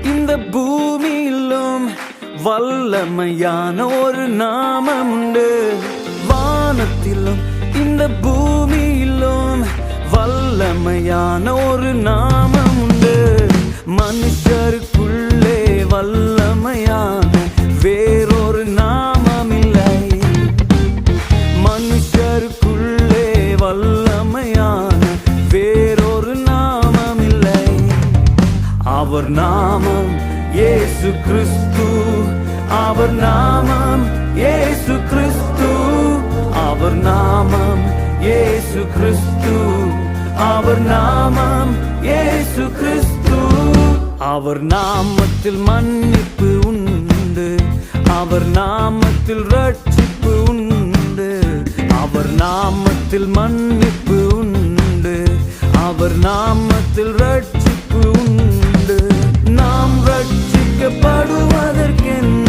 இந்த பூமியிலும் வல்லமையான ஒரு நாமம் உண்டு. வானத்திலும் இந்த பூமியிலும் வல்லமையான ஒரு நாமம் உண்டு. மனுஷருக்குள்ளே வல்லமையான வேறொரு நாமம் இல்லை. மனுஷருக்குள்ளே வல்லமையான வேறொரு நாமம் இல்லை. அவர் நாமம் இயேசு கிறிஸ்து. அவர் நாமம் இயேசு கிறிஸ்து. அவர் நாமம் இயேசு கிறிஸ்து. அவர் நாமம் இயேசு கிறிஸ்து. அவர் நாமத்தில் மன்னிப்பு உண்டு. அவர் நாமத்தில் ரட்சிப்பு உண்டு. அவர் நாமத்தில் மன்னிப்பு உண்டு. அவர் நாமத்தில் ரட்சிப்பு உண்டு. நாம் ரட்சிக்கப்படுவதற்கென்ன